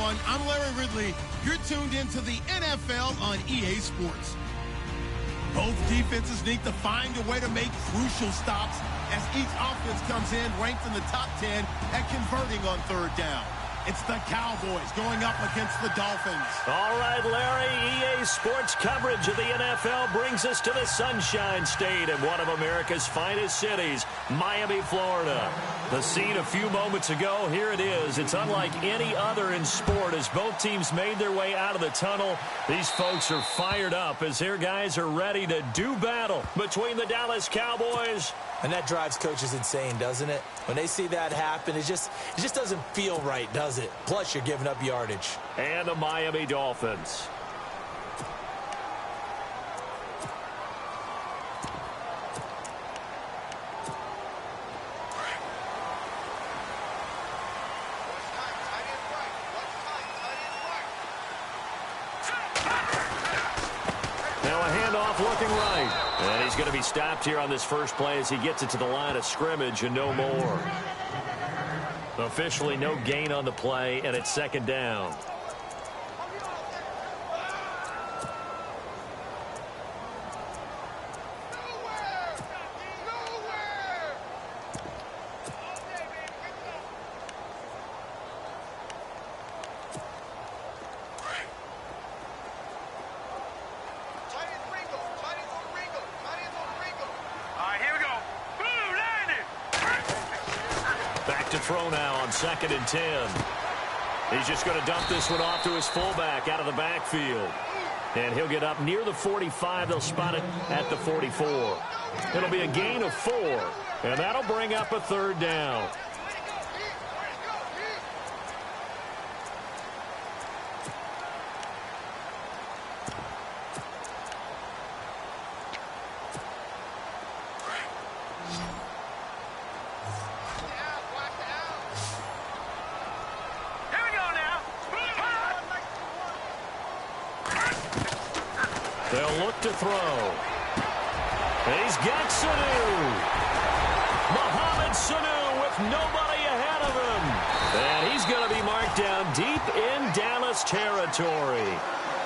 everyone. I'm Larry Ridley. You're tuned into the NFL on EA Sports. Both defenses need to find a way to make crucial stops as each offense comes in ranked in the top 10 at converting on third down. It's the Cowboys going up against the Dolphins. All right, Larry, EA Sports coverage of the NFL brings us to the Sunshine State in one of America's finest cities, Miami, Florida. The scene a few moments ago, here it is. It's unlike any other in sport as both teams made their way out of the tunnel. These folks are fired up as their guys are ready to do battle between the Dallas Cowboys. And that drives coaches insane, doesn't it? When they see that happen, it just doesn't feel right, does it? Plus, you're giving up yardage. And the Miami Dolphins. Now a handoff looking right. And he's going to be stopped here on this first play as he gets it to the line of scrimmage and no more. Officially no gain on the play, and it's second down. Back to throw now on 2nd and 10. He's just going to dump this one off to his fullback out of the backfield. And he'll get up near the 45. They'll spot it at the 44. It'll be a gain of 4. And that'll bring up a third down. They'll look to throw. He's got Sanu. Mohamed Sanu with nobody ahead of him. And he's going to be marked down deep in Dallas territory.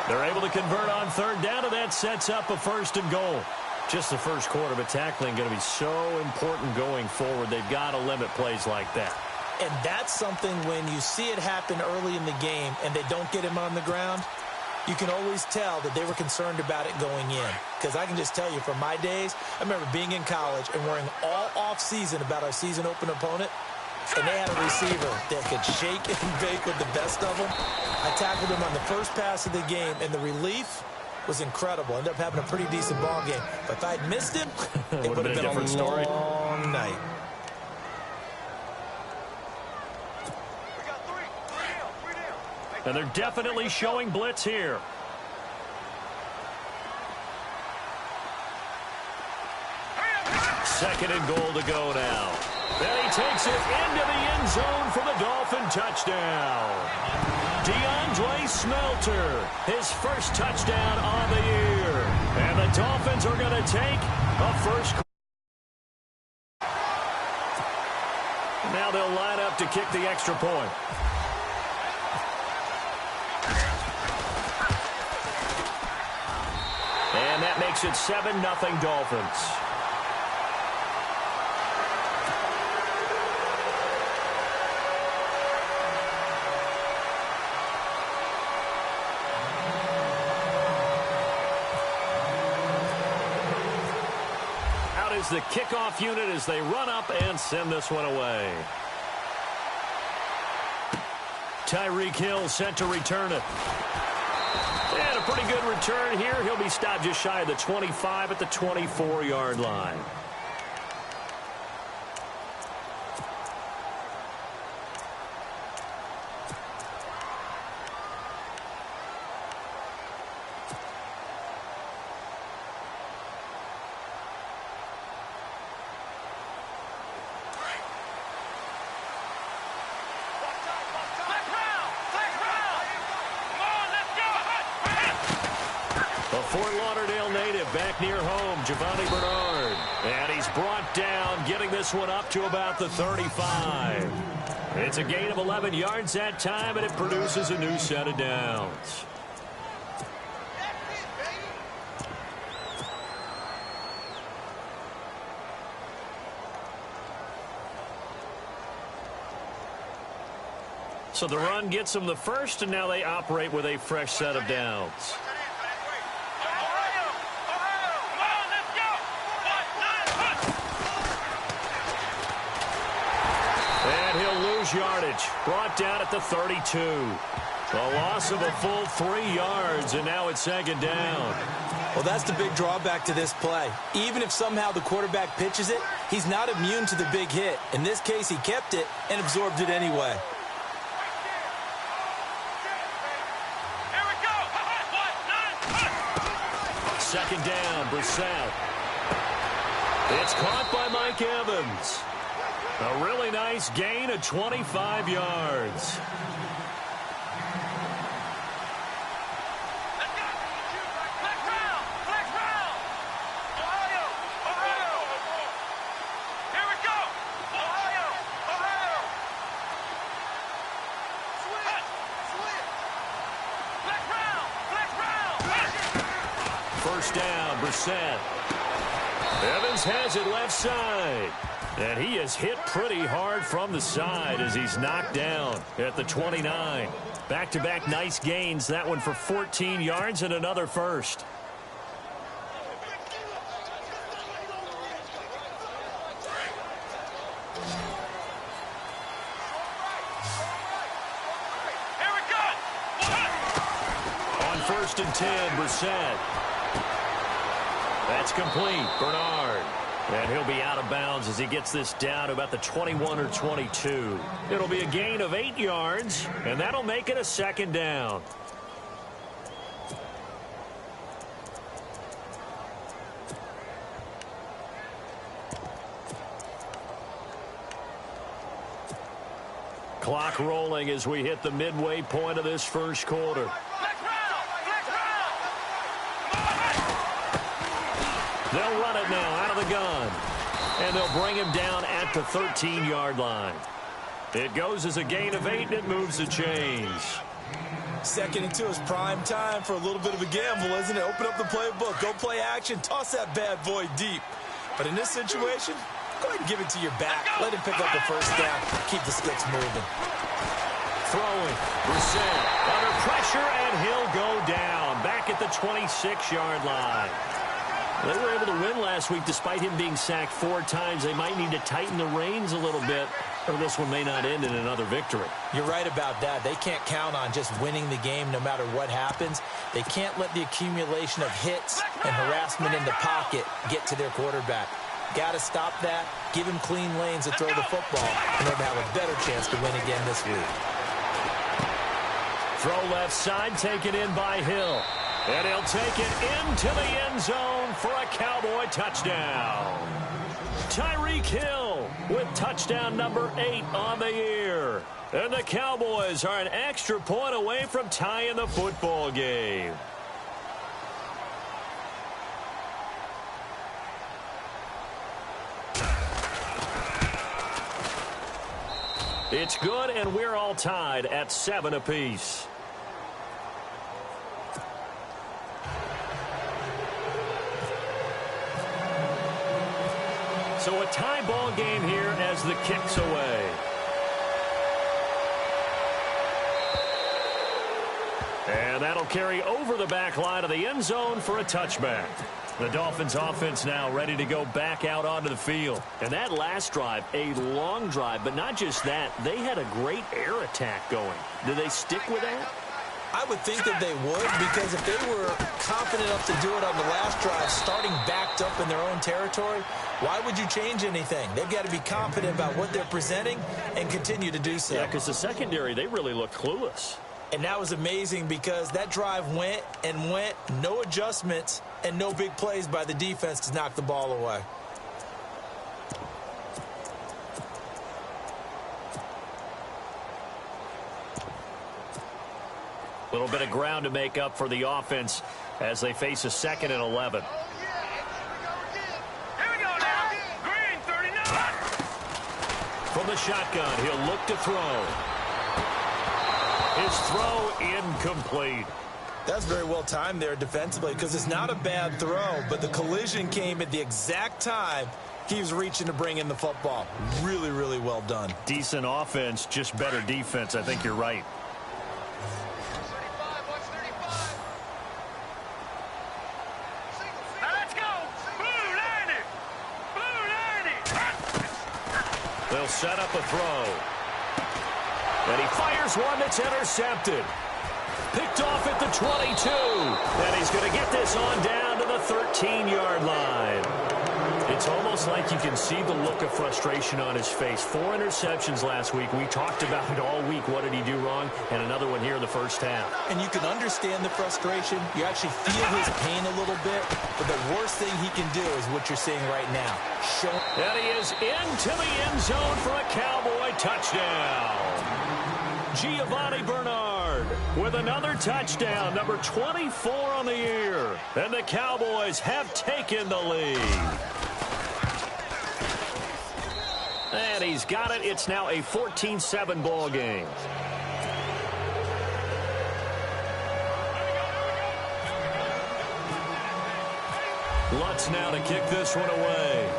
They're able to convert on third down, and that sets up a 1st and goal. Just the first quarter, but tackling going to be so important going forward. They've got to limit plays like that. And that's something when you see it happen early in the game and they don't get him on the ground, you can always tell that they were concerned about it going in. Because I can just tell you, from my days, I remember being in college and worrying all off-season about our season opener opponent, and they had a receiver that could shake and bake with the best of them. I tackled him on the first pass of the game, and the relief was incredible. Ended up having a pretty decent ball game. But if I'd missed him, it would have been a long night. And they're definitely showing blitz here. Second and goal to go now. Then he takes it into the end zone for the Dolphin touchdown. DeAndre Smelter, his first touchdown on the year. And the Dolphins are going to take a first. Now they'll line up to kick the extra point. And that makes it 7-0 Dolphins. Out is the kickoff unit as they run up and send this one away. Tyreek Hill set to return it. And a pretty good return here. He'll be stopped just shy of the 25 at the 24-yard line. A Fort Lauderdale native back near home, Giovanni Bernard. And he's brought down, getting this one up to about the 35. It's a gain of 11 yards that time, and it produces a new set of downs. So the run gets them the first, and now they operate with a fresh set of downs. And he'll lose yardage. Brought down at the 32. A loss of a full 3 yards, and now it's second down. Well, that's the big drawback to this play. Even if somehow the quarterback pitches it, he's not immune to the big hit. In this case, he kept it and absorbed it anyway. Second down, Brissett. It's caught by Mike Evans. A really nice gain of 25 yards. First down, Brissett. Evans has it left side. And he is hit pretty hard from the side as he's knocked down at the 29. Back-to-back nice gains. That one for 14 yards and another first. On 1st and 10, Brissett. That's complete. Bernard. And he'll be out of bounds as he gets this down to about the 21 or 22. It'll be a gain of 8 yards, and that'll make it a second down. Clock rolling as we hit the midway point of this first quarter. They'll run it now out of the gun. And they'll bring him down at the 13-yard line. It goes as a gain of 8, and it moves the chains. 2nd and 2 is prime time for a little bit of a gamble, isn't it? Open up the playbook, go play action, toss that bad boy deep. But in this situation, go ahead and give it to your back. Let him pick up the first down. Keep the sticks moving. Throwing. Brissett under pressure, and he'll go down. Back at the 26-yard line. They were able to win last week despite him being sacked 4 times. They might need to tighten the reins a little bit, or this one may not end in another victory. You're right about that. They can't count on just winning the game no matter what happens. They can't let the accumulation of hits and harassment in the pocket get to their quarterback. Got to stop that, give him clean lanes to throw the football in order to have a better chance to win again this week. Throw left side, taken in by Hill. And he'll take it into the end zone for a Cowboy touchdown. Tyreek Hill with touchdown number 8 on the year. And the Cowboys are an extra point away from tying the football game. It's good, and we're all tied at 7 apiece. So a tie ball game here as the kick's away. And that'll carry over the back line of the end zone for a touchback. The Dolphins offense now ready to go back out onto the field. And that last drive, a long drive, but not just that. They had a great air attack going. Do they stick with that? I would think that they would, because if they were confident enough to do it on the last drive, starting backed up in their own territory, why would you change anything? They've got to be confident about what they're presenting and continue to do so. Yeah, because the secondary, they really look clueless. And that was amazing because that drive went and went, no adjustments, and no big plays by the defense to knock the ball away. Little bit of ground to make up for the offense as they face a 2nd and 11. From the shotgun, he'll look to throw. His throw incomplete. That's very well timed there defensively because it's not a bad throw, but the collision came at the exact time he was reaching to bring in the football. Really, really well done. Decent offense, just better defense. I think you're right. They'll set up a throw. And he fires one that's intercepted. Picked off at the 22. And he's going to get this on down to the 13-yard line. It's almost like you can see the look of frustration on his face. 4 interceptions last week. We talked about it all week. What did he do wrong? And another one here in the first half. And you can understand the frustration. You actually feel his pain a little bit. But the worst thing he can do is what you're seeing right now. And he is into the end zone for a Cowboy touchdown. Giovanni Bernard with another touchdown, number 24 on the year. And the Cowboys have taken the lead. And he's got it. It's now a 14-7 ball game. Lutz now to kick this one away.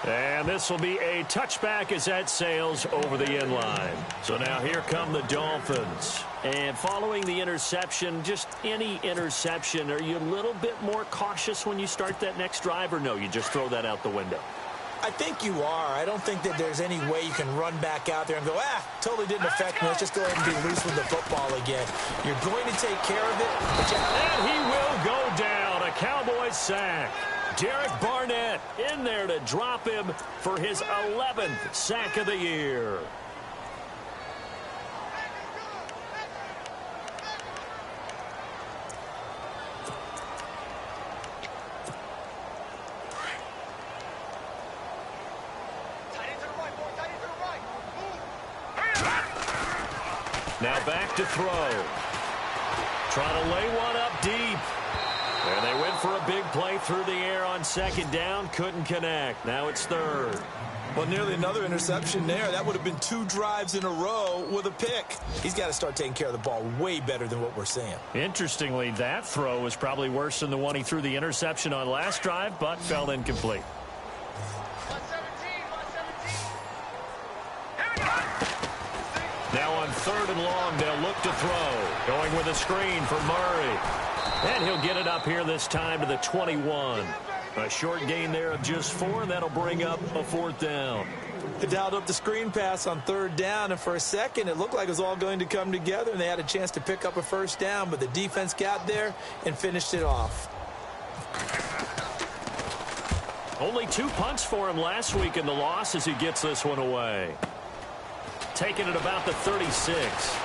And this will be a touchback as that sails over the end line. So now here come the Dolphins. And following the interception, just any interception, are you a little bit more cautious when you start that next drive, or no, you just throw that out the window? I think you are. I don't think that there's any way you can run back out there and go, totally didn't affect me. Let's just go ahead and be loose with the football again. You're going to take care of it. And he will go down. A Cowboys sack. Derek Barnett in there to drop him for his 11th sack of the year. Now back to throw. Trying to lay one up deep. And they went for a big play through the air on 2nd down. Couldn't connect. Now it's 3rd. Well, nearly another interception there. That would have been 2 drives in a row with a pick. He's got to start taking care of the ball way better than what we're seeing. Interestingly, that throw was probably worse than the one he threw the interception on last drive, but fell incomplete. Now on 3rd and long, they'll look to throw. Going with a screen for Murray. And he'll get it up here this time to the 21. A short gain there of just 4, and that'll bring up a 4th down. They dialed up the screen pass on 3rd down, and for a second, it looked like it was all going to come together, and they had a chance to pick up a 1st down, but the defense got there and finished it off. Only 2 punts for him last week in the loss as he gets this one away. Taking it about the 36.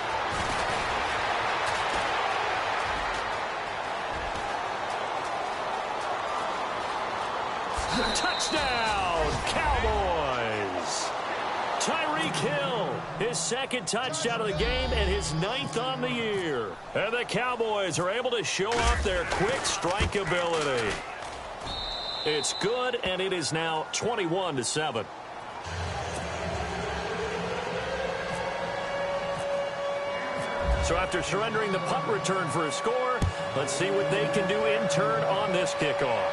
Touchdown, Cowboys. Tyreek Hill, his 2nd touchdown of the game and his 9th on the year. And the Cowboys are able to show off their quick strike ability. It's good, and it is now 21-7. So after surrendering the punt return for a score, let's see what they can do in turn on this kickoff.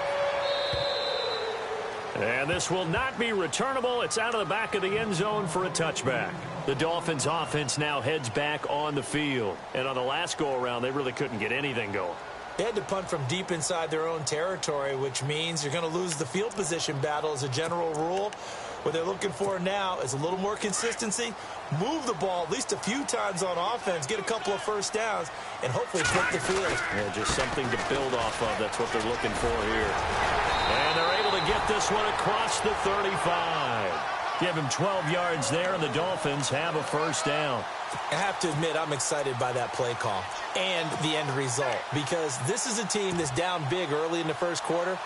And this will not be returnable. It's out of the back of the end zone for a touchback. The Dolphins offense now heads back on the field. And on the last go-around, they really couldn't get anything going. They had to punt from deep inside their own territory, which means you're going to lose the field position battle as a general rule. What they're looking for now is a little more consistency, move the ball at least a few times on offense, get a couple of 1st downs, and hopefully flip the field. Yeah, just something to build off of. That's what they're looking for here. And they're able to get this one across the 35. Give him 12 yards there, and the Dolphins have a 1st down. I have to admit, I'm excited by that play call and the end result, because this is a team that's down big early in the 1st quarter.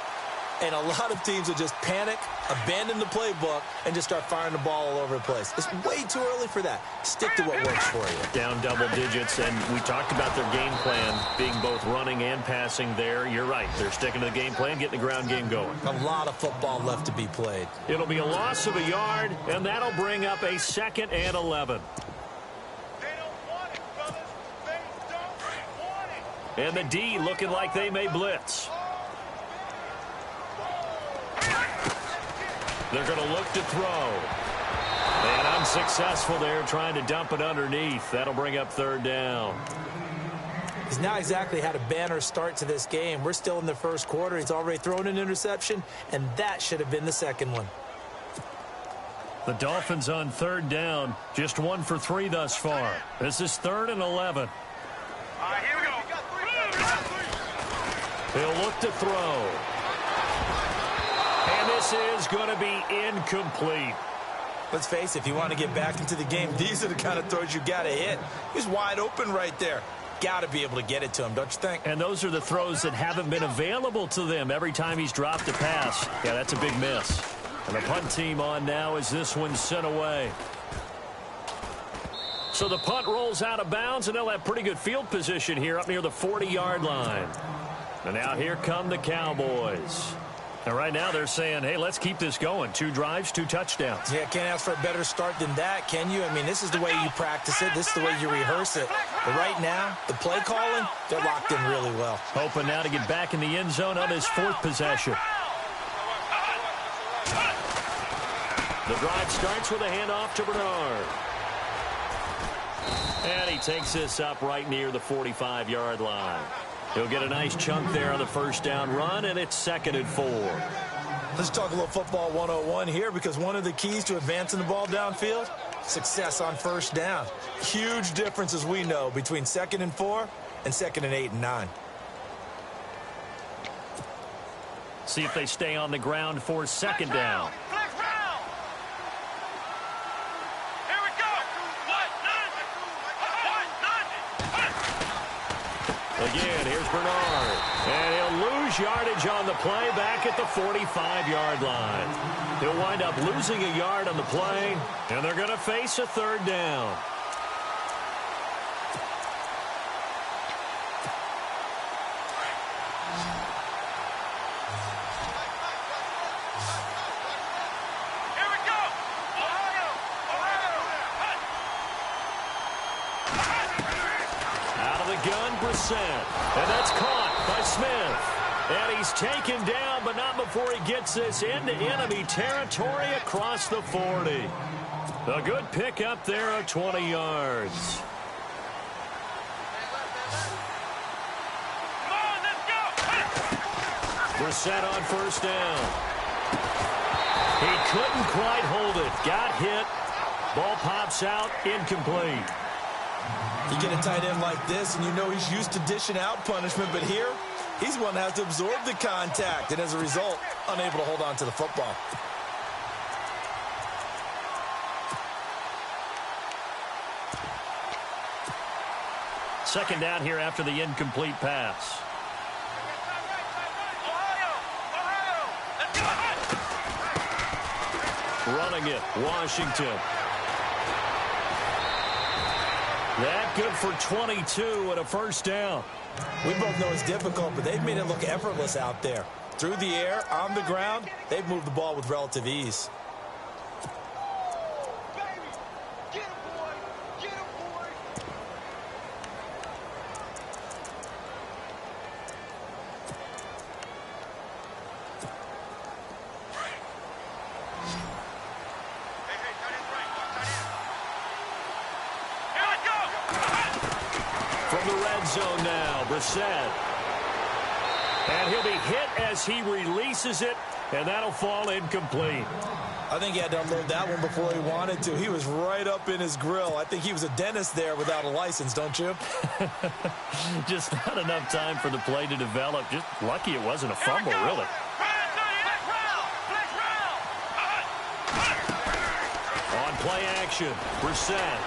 And a lot of teams will just panic, abandon the playbook, and just start firing the ball all over the place. It's way too early for that. Stick to what works for you. Down double digits, and we talked about their game plan being both running and passing there. You're right. They're sticking to the game plan, getting the ground game going. A lot of football left to be played. It'll be a loss of a yard, and that'll bring up a 2nd and 11. And the D looking like they may blitz. They're going to look to throw. And unsuccessful there, trying to dump it underneath. That'll bring up 3rd down. He's not exactly had a banner start to this game. We're still in the first quarter. He's already thrown an interception, and that should have been the 2nd one. The Dolphins on 3rd down. Just 1 for 3 thus far. This is 3rd and 11. All right, here we go. He'll look to throw. And this is going to be incomplete. Let's face it, if you want to get back into the game, these are the kind of throws you got to hit. He's wide open right there. Got to be able to get it to him, don't you think? And those are the throws that haven't been available to them every time he's dropped a pass. Yeah, that's a big miss. And the punt team on now as this one's sent away. So the punt rolls out of bounds, and they'll have pretty good field position here up near the 40-yard line. And now here come the Cowboys. And right now they're saying, hey, let's keep this going. 2 drives, 2 touchdowns. Yeah, can't ask for a better start than that, can you? I mean, this is the way you practice it. This is the way you rehearse it. But right now, the play calling, they're locked in really well. Hoping now to get back in the end zone on his 4th possession. The drive starts with a handoff to Bernard. And he takes this up right near the 45-yard line. He'll get a nice chunk there on the 1st down run, and it's 2nd and 4. Let's talk a little football 101 here, because one of the keys to advancing the ball downfield, success on 1st down. Huge difference, as we know, between 2nd and 4 and 2nd and 8 and 9. See if they stay on the ground for 2nd down. Again, here's Bernard. And he'll lose yardage on the play back at the 45-yard line. He'll wind up losing a yard on the play, and they're going to face a 3rd down. And that's caught by Smith. And he's taken down, but not before he gets this into enemy territory across the 40. A good pickup there of 20 yards. Come on, let's go. Brissett on 1st down. He couldn't quite hold it. Got hit. Ball pops out, incomplete. You get a tight end like this, and you know he's used to dishing out punishment, but here, he's one that has to absorb the contact, and as a result, unable to hold on to the football. Second down here after the incomplete pass. Running it, Washington. That good for 22 and a 1st down. We both know it's difficult, but they've made it look effortless out there. Through the air, on the ground, they've moved the ball with relative ease. Zone now, Brissett. And he'll be hit as he releases it, and that'll fall incomplete. I think he had to unload that one before he wanted to. He was right up in his grill. I think he was a dentist there without a license, don't you? Just not enough time for the play to develop. Just lucky it wasn't a fumble, really. On play action, Brissett.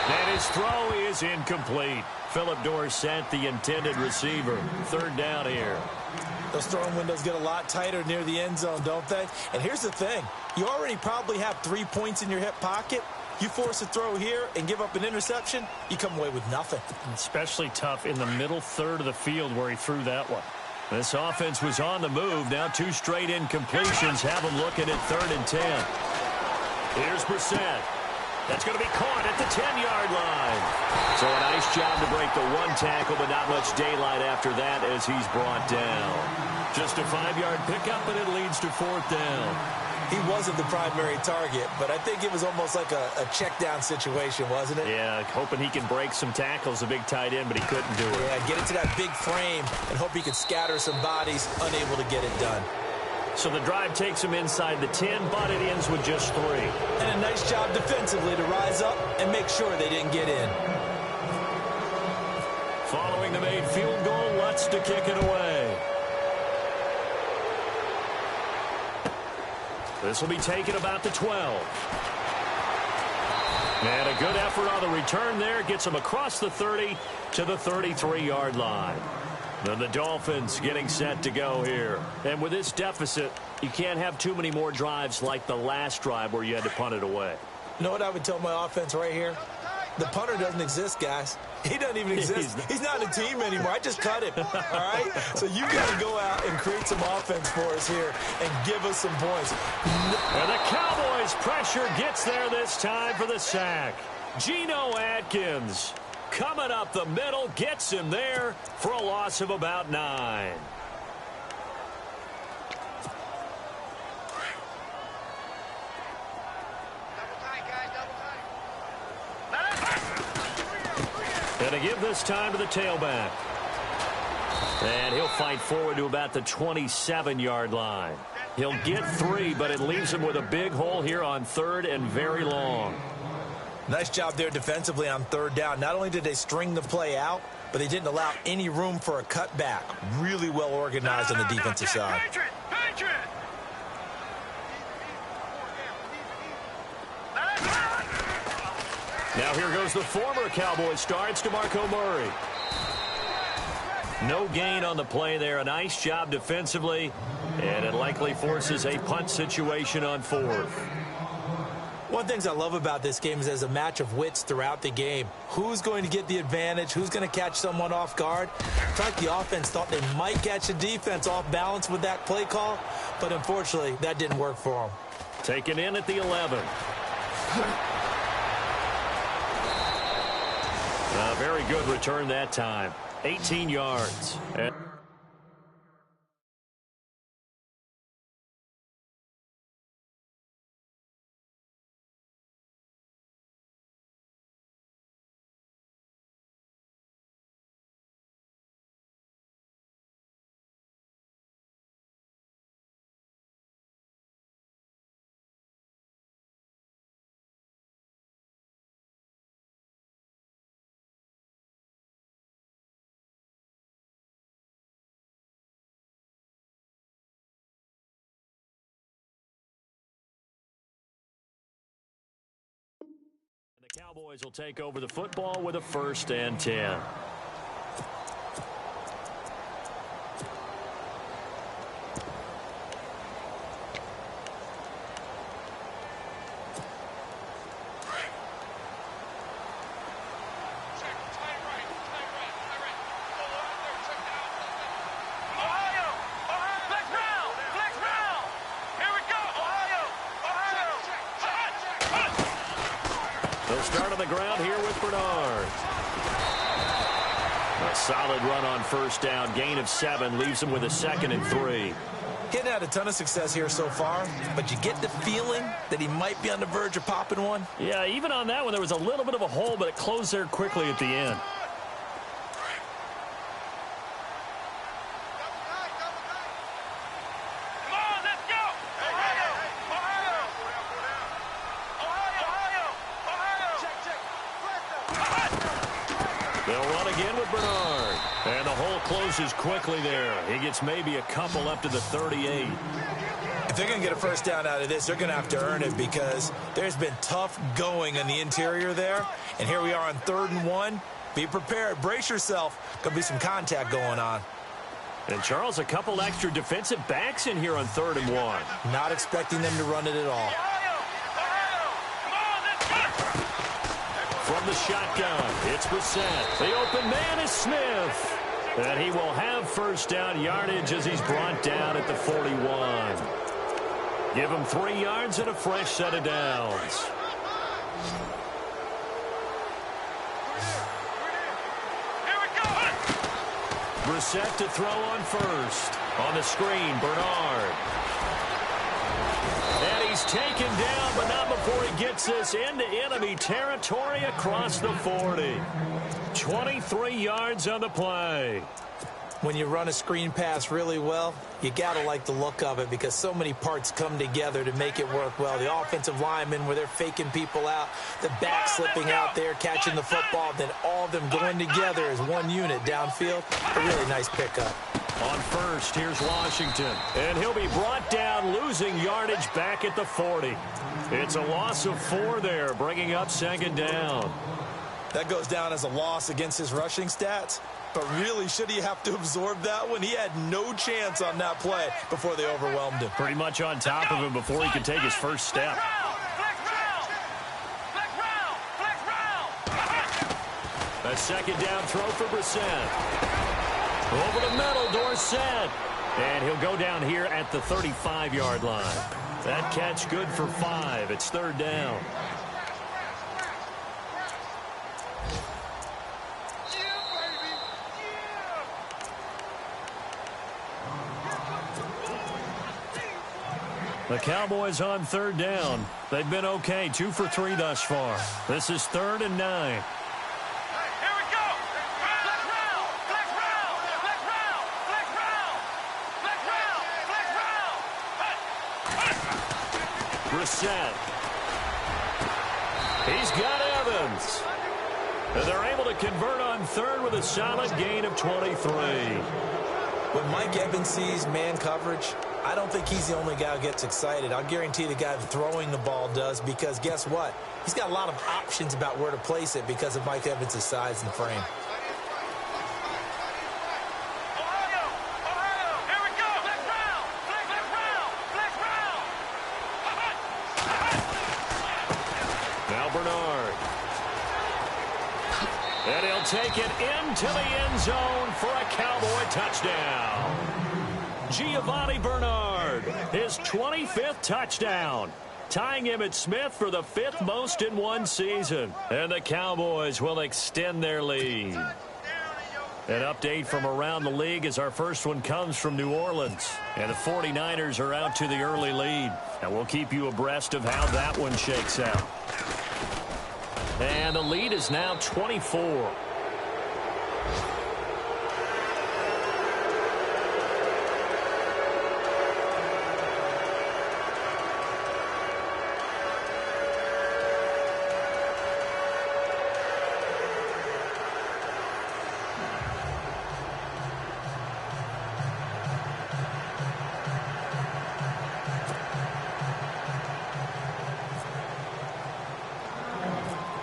And his throw is incomplete. Phillip Dorsett, the intended receiver. Third down here. Those throwing windows get a lot tighter near the end zone, don't they? And here's the thing. You already probably have 3 points in your hip pocket. You force a throw here and give up an interception, you come away with nothing. Especially tough in the middle third of the field where he threw that one. This offense was on the move. Now 2 straight incompletions have them looking at 3rd and 10. Here's Brissett. That's going to be caught at the 10-yard line. So a nice job to break the 1 tackle, but not much daylight after that as he's brought down. Just a 5-yard pickup, and it leads to 4th down. He wasn't the primary target, but I think it was almost like a check-down situation, wasn't it? Yeah, hoping he can break some tackles, a big tight end, but he couldn't do it. Yeah, get into that big frame and hope he could scatter some bodies, unable to get it done. So the drive takes him inside the 10, but it ends with just 3. And a nice job defensively to rise up and make sure they didn't get in. Following the made field goal, Lutz to kick it away. This will be taken about the 12. And a good effort on the return there. Gets him across the 30 to the 33-yard line. Then the Dolphins getting set to go here. And with this deficit, you can't have too many more drives like the last drive where you had to punt it away. You know what I would tell my offense right here? The punter doesn't exist, guys. He doesn't even exist. He's not a team anymore. I just cut him, all right? So you got to go out and create some offense for us here and give us some points. And the Cowboys pressure gets there this time for the sack. Geno Atkins coming up the middle, gets him there for a loss of about 9. And to give this time to the tailback. And he'll fight forward to about the 27-yard line. He'll get 3, but it leaves him with a big hole here on 3rd and very long. Nice job there defensively on 3rd down. Not only did they string the play out, but they didn't allow any room for a cutback. Really well organized on the defensive side. Now here goes the former Cowboy star. It's DeMarco Murray. No gain on the play there. A nice job defensively. And it likely forces a punt situation on 4th. One of the things I love about this game is there's a match of wits throughout the game. Who's going to get the advantage? Who's going to catch someone off guard? In fact, the offense thought they might catch the defense off balance with that play call, but unfortunately, that didn't work for them. Taken in at the 11. A very good return that time. 18 yards. The Cowboys will take over the football with a 1st and 10. They'll start on the ground here with Bernard. A solid run on 1st down. Gain of 7 leaves him with a 2nd and 3. He hadn't had a ton of success here so far, but you get the feeling that he might be on the verge of popping one. Yeah, even on that one, there was a little bit of a hole, but it closed there quickly at the end. They'll run again with Bernard. And the hole closes quickly there. He gets maybe a couple up to the 38. If they're going to get a first down out of this, they're going to have to earn it because there's been tough going in the interior there. And here we are on 3rd and 1. Be prepared. Brace yourself. Going to be some contact going on. And, Charles, a couple extra defensive backs in here on 3rd and 1. Not expecting them to run it at all. From the shotgun, it's Brissett. The open man is Smith. And he will have first down yardage as he's brought down at the 41. Give him 3 yards and a fresh set of downs. Brissett to throw on first. On the screen, Bernard. And he's taken down, but not before he gets this into enemy territory across the 40. 23 yards on the play. When you run a screen pass really well, you got to like the look of it because so many parts come together to make it work well. The offensive linemen where they're faking people out, the back slipping out there, catching the football, then all of them going together as one unit downfield. A really nice pickup. On first, here's Washington. And he'll be brought down, losing yardage back at the 40. It's a loss of 4 there, bringing up 2nd down. That goes down as a loss against his rushing stats. But really, should he have to absorb that one? He had no chance on that play before they overwhelmed him. Pretty much on top of him before he could take his first step. A 2nd down throw for Brissett. Over the middle, Dorsett. And he'll go down here at the 35-yard line. That catch good for 5. It's 3rd down. The Cowboys on 3rd down. They've been okay, 2 for 3 thus far. This is 3rd and 9. Brissett. He's got Evans. And they're able to convert on 3rd with a solid gain of 23. When Mike Evans sees man coverage, I don't think he's the only guy who gets excited. I'll guarantee the guy throwing the ball does because guess what? He's got a lot of options about where to place it because of Mike Evans' size and frame. Now Bernard. And he'll take it into the end zone for a Cowboy touchdown. Giovanni Bernard, his 25th touchdown, tying him at Smith for the 5th most in one season. And the Cowboys will extend their lead. An update from around the league as our first one comes from New Orleans. And the 49ers are out to the early lead. And we'll keep you abreast of how that one shakes out. And the lead is now 24.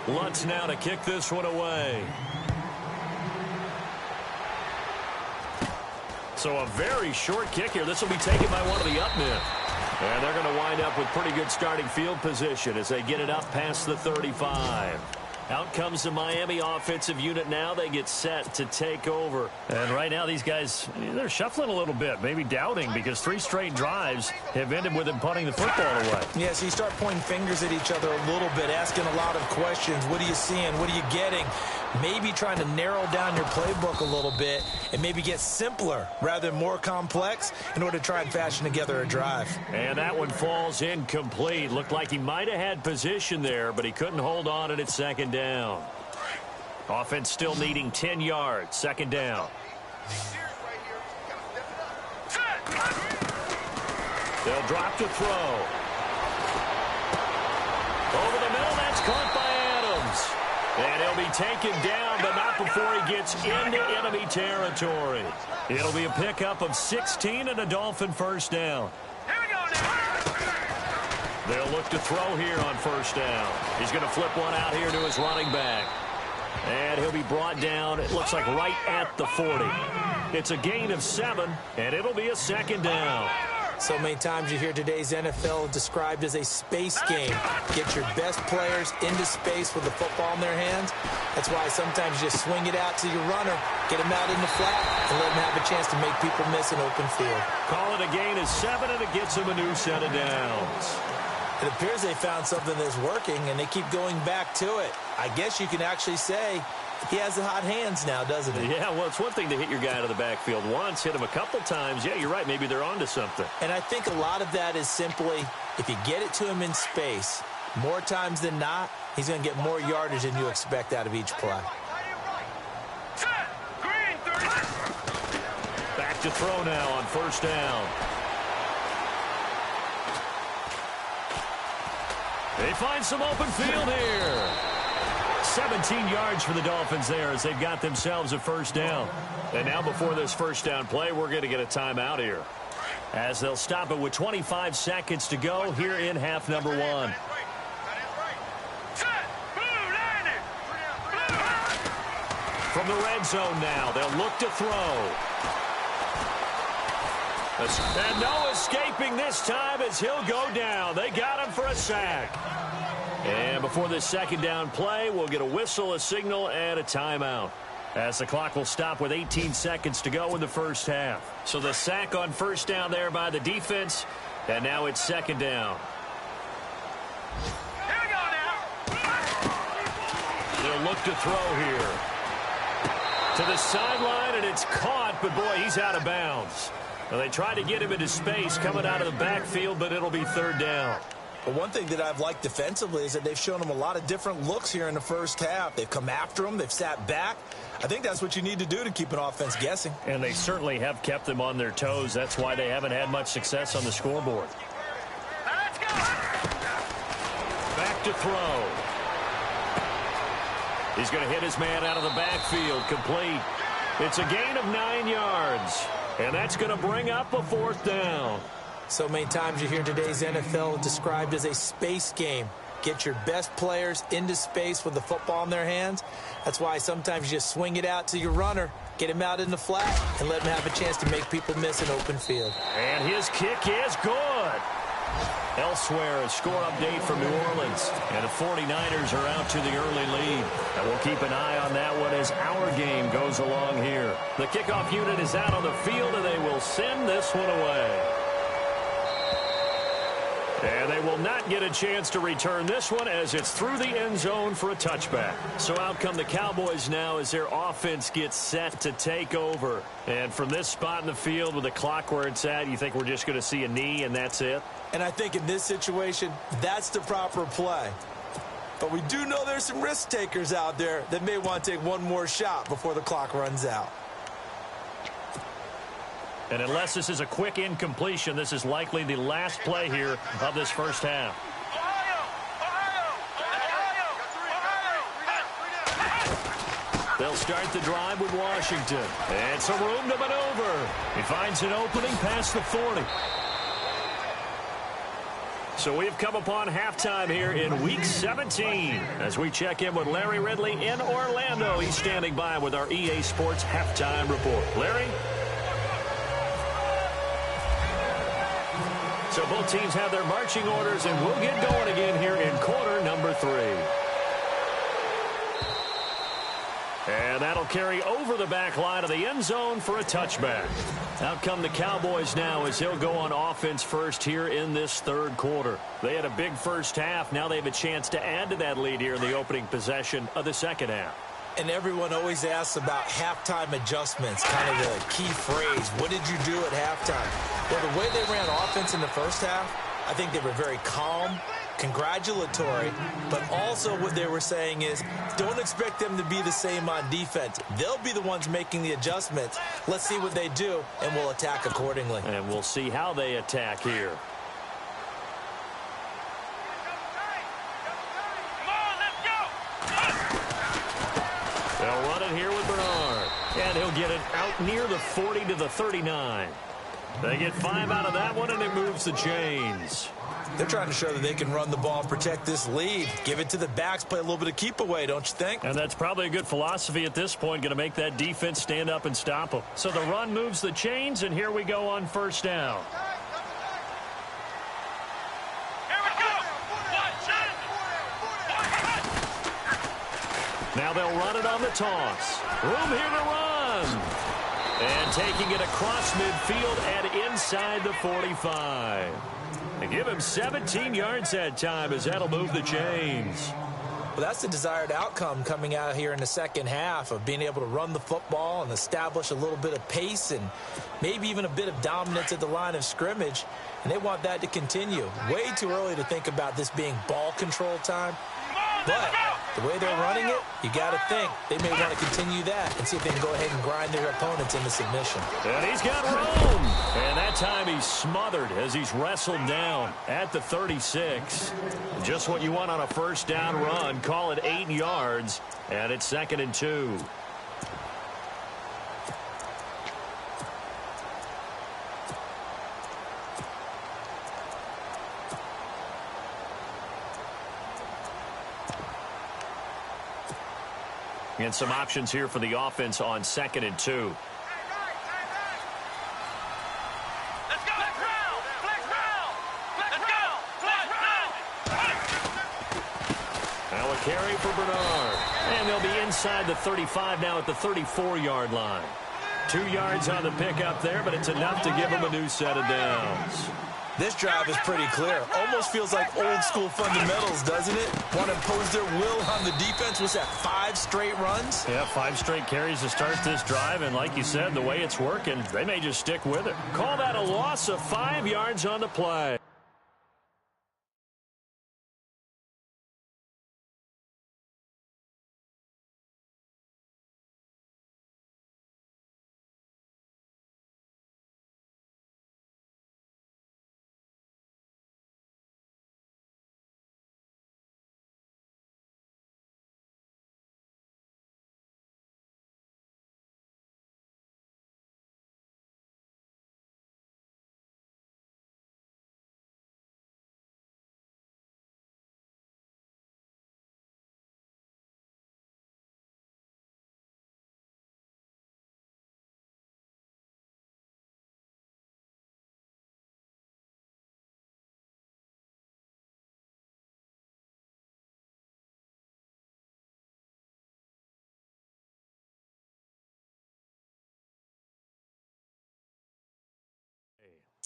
Lutz now to kick this one away. So a very short kick here. This will be taken by one of the up men. And they're going to wind up with pretty good starting field position as they get it up past the 35. Out comes the Miami offensive unit now. They get set to take over. And right now these guys, they're shuffling a little bit, maybe doubting because 3 straight drives have ended with them punting the football away. Yeah, so you start pointing fingers at each other a little bit, asking a lot of questions. What are you seeing? What are you getting? Maybe trying to narrow down your playbook a little bit and maybe get simpler rather than more complex in order to try and fashion together a drive. And that one falls incomplete. Looked like he might have had position there, but he couldn't hold on and it's 2nd down. Offense still needing 10 yards. 2nd down. They'll drop to throw. Over the middle, that's caught by Adams. And he'll be taken down, but not before he gets into enemy territory. It'll be a pickup of 16 and a Dolphin first down. Here we go now. They'll look to throw here on first down. He's going to flip one out here to his running back. And he'll be brought down, it looks like right at the 40. It's a gain of 7, and it'll be a second down. So many times you hear today's NFL described as a space game. Get your best players into space with the football in their hands. That's why sometimes you just swing it out to your runner, get him out in the flat, and let him have a chance to make people miss an open field. Call it a gain of 7, and it gets him a new set of downs. It appears they found something that's working, and they keep going back to it. I guess you can actually say he has the hot hands now, doesn't he? Yeah, well, it's one thing to hit your guy out of the backfield once, hit him a couple times. Yeah, you're right. Maybe they're onto something. And I think a lot of that is simply if you get it to him in space, more times than not, he's going to get more yardage than you expect out of each play. Back to throw now on first down. They find some open field here. 17 yards for the Dolphins there as they've got themselves a first down. And now before this first down play, we're going to get a timeout here, as they'll stop it with 25 seconds to go here in half number 1. From the red zone now, they'll look to throw. And no escaping this time as he'll go down. They got him for a sack. And before this second down play, we'll get a whistle, a signal, and a timeout, as the clock will stop with 18 seconds to go in the first half. So the sack on first down there by the defense, and now it's second down. Here we go now. They'll look to throw here. To the sideline, and it's caught, but boy, he's out of bounds. Well, they tried to get him into space coming out of the backfield, but it'll be third down. But one thing that I've liked defensively is that they've shown him a lot of different looks here in the first half. They've come after him. They've sat back. I think that's what you need to do to keep an offense guessing. And they certainly have kept them on their toes. That's why they haven't had much success on the scoreboard. Let's go. Back to throw. He's going to hit his man out of the backfield, complete. It's a gain of 9 yards. And that's going to bring up a fourth down. So many times you hear today's NFL described as a space game. Get your best players into space with the football in their hands. That's why sometimes you just swing it out to your runner, get him out in the flat, and let him have a chance to make people miss an open field. And his kick is good. Elsewhere, a score update from New Orleans. And the 49ers are out to the early lead. And we'll keep an eye on that one as our game goes along here. The kickoff unit is out on the field, and they will send this one away. And they will not get a chance to return this one as it's through the end zone for a touchback. So out come the Cowboys now as their offense gets set to take over. And from this spot in the field with the clock where it's at, you think we're just going to see a knee and that's it? And I think in this situation, that's the proper play. But we do know there's some risk takers out there that may want to take one more shot before the clock runs out. And unless this is a quick incompletion, this is likely the last play here of this first half. They'll start the drive with Washington. And some room to maneuver. He finds an opening past the 40. So we've come upon halftime here in Week 17. As we check in with Larry Ridley in Orlando. He's standing by with our EA Sports Halftime Report. Larry? So both teams have their marching orders, and we'll get going again here in quarter number 3. And that'll carry over the back line of the end zone for a touchback. Out come the Cowboys now as they'll go on offense first here in this third quarter. They had a big first half. Now they have a chance to add to that lead here in the opening possession of the second half. And everyone always asks about halftime adjustments, kind of the key phrase. What did you do at halftime? Well, the way they ran offense in the first half, I think they were very calm, congratulatory, but also what they were saying is don't expect them to be the same on defense. They'll be the ones making the adjustments. Let's see what they do, and we'll attack accordingly. And we'll see how they attack here. They'll run it here with Bernard. And he'll get it out near the 40 to the 39. They get 5 out of that one, and it moves the chains. They're trying to show that they can run the ball and protect this lead. Give it to the backs, play a little bit of keep away, don't you think? And that's probably a good philosophy at this point, going to make that defense stand up and stop them. So the run moves the chains, and here we go on first down. Now they'll run it on the toss. Room here to run. And taking it across midfield and inside the 45. They give him 17 yards that time as that'll move the chains. Well, that's the desired outcome coming out here in the second half of being able to run the football and establish a little bit of pace and maybe even a bit of dominance at the line of scrimmage. And they want that to continue. Way too early to think about this being ball control time. But the way they're running it, you got to think they may want to continue that and see if they can go ahead and grind their opponents into submission. And he's got room. And that time he's smothered as he's wrestled down at the 36. Just what you want on a first down run. Call it 8 yards. And it's 2nd and 2. And some options here for the offense on 2nd and 2. Let's go. Flex round. Now a carry for Bernard. And they'll be inside the 35 now at the 34-yard line. 2 yards on the pickup there, but it's enough to give them a new set of downs. This drive is pretty clear. Almost feels like old school fundamentals, doesn't it? Want to impose their will on the defense. Was that 5 straight runs? Yeah, 5 straight carries to start this drive, and like you said, the way it's working, they may just stick with it. Call that a loss of 5 yards on the play.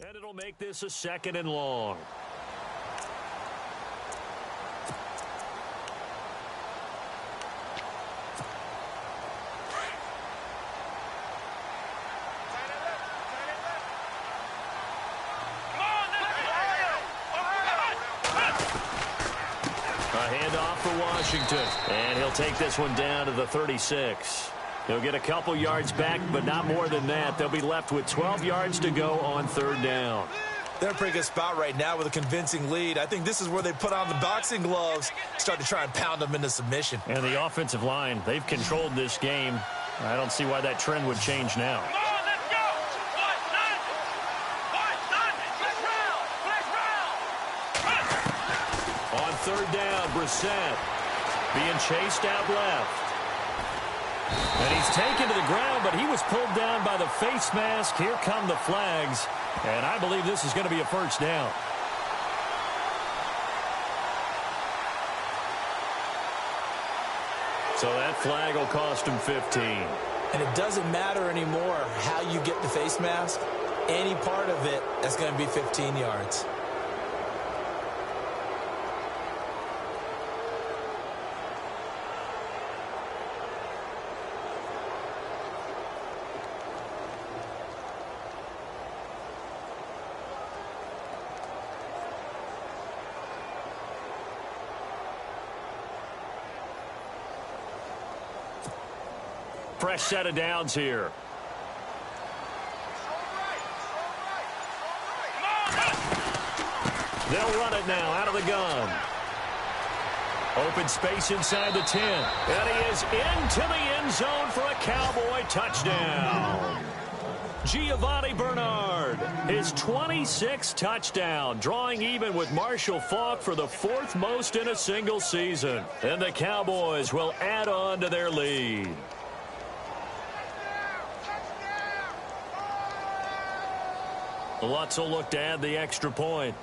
And it'll make this a 2nd and long. A handoff for Washington. And he'll take this one down to the 36. He'll get a couple yards back, but not more than that. They'll be left with 12 yards to go on 3rd down. They're in a pretty good spot right now with a convincing lead. I think this is where they put on the boxing gloves, start to try and pound them into submission. And the offensive line, they've controlled this game. I don't see why that trend would change now. On 3rd down, Brissett being chased out left. And he's taken to the ground, but he was pulled down by the face mask. Here come the flags. And I believe this is going to be a 1st down. So that flag will cost him 15. And it doesn't matter anymore how you get the face mask. Any part of it is going to be 15 yards. Fresh set of downs here. They'll run it now out of the gun. Open space inside the 10. And he is into the end zone for a Cowboy touchdown. Giovanni Bernard, his 26th touchdown, drawing even with Marshall Faulk for the 4th most in a single season. And the Cowboys will add on to their lead. Lutz will look to add the extra point.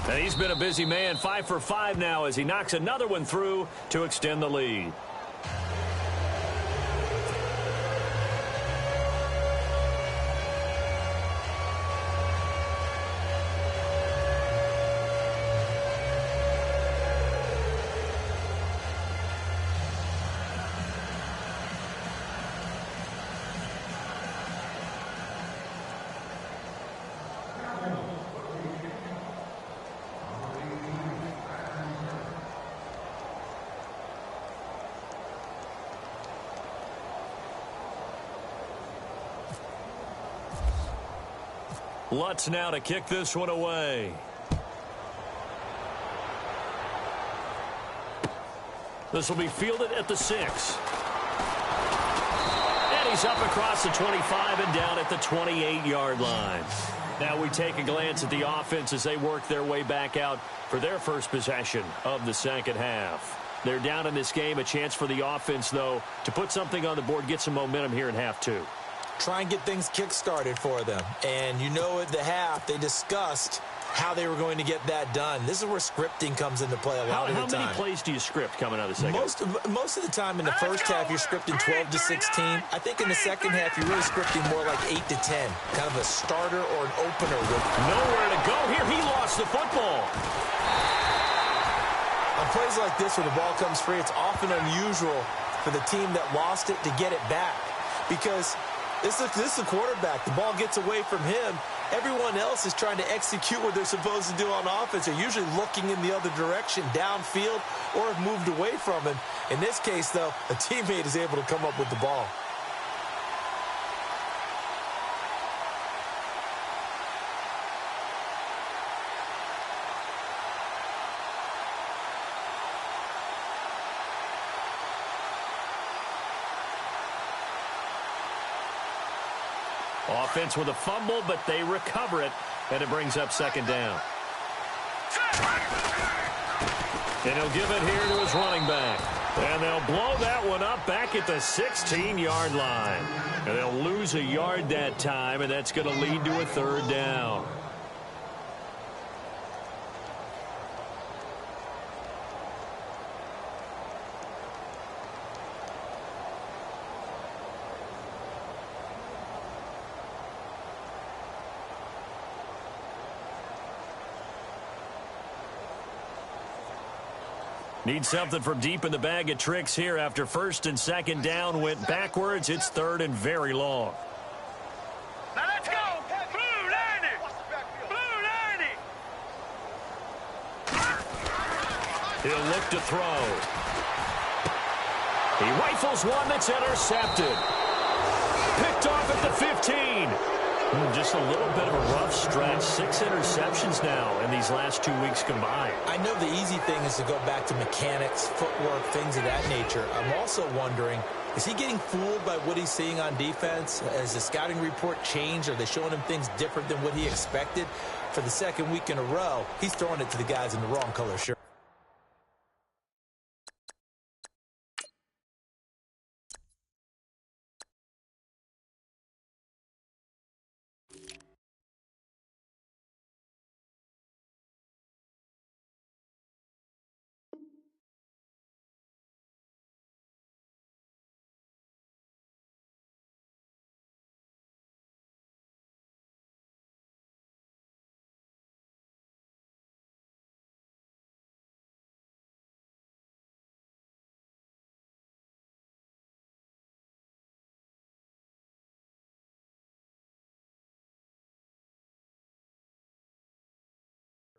And he's been a busy man, 5 for 5 now as he knocks another one through to extend the lead. Lutz now to kick this one away. This will be fielded at the 6. And he's up across the 25 and down at the 28-yard line. Now we take a glance at the offense as they work their way back out for their first possession of the second half. They're down in this game. A chance for the offense, though, to put something on the board, get some momentum here in half 2. Try and get things kick-started for them. And you know at the half, they discussed how they were going to get that done. This is where scripting comes into play a lot of the time. How many plays do you script coming out of the second? Most of the time in the first half, you're scripting 12 to 16. I think in the second half, you're really scripting more like 8 to 10. Kind of a starter or an opener. With nowhere to go here. He lost the football. On plays like this where the ball comes free, it's often unusual for the team that lost it to get it back. Because this is the quarterback. The ball gets away from him. Everyone else is trying to execute what they're supposed to do on offense. They're usually looking in the other direction, downfield, or have moved away from him. In this case, though, a teammate is able to come up with the ball. Offense with a fumble, but they recover it, and it brings up second down. And he'll give it here to his running back. And they'll blow that one up back at the 16-yard line. And they'll lose a yard that time, and that's going to lead to a third down. Need something from deep in the bag of tricks here after first and second down went backwards. It's third and very long. Now let's go. Blue 90. Blue 90. He'll look to throw. He rifles one that's intercepted. Picked off at the 15. Just a little bit of a rough stretch. 6 interceptions now in these last 2 weeks combined. I know the easy thing is to go back to mechanics, footwork, things of that nature. I'm also wondering, is he getting fooled by what he's seeing on defense? Has the scouting report changed? Are they showing him things different than what he expected? For the second week in a row, he's throwing it to the guys in the wrong color shirt.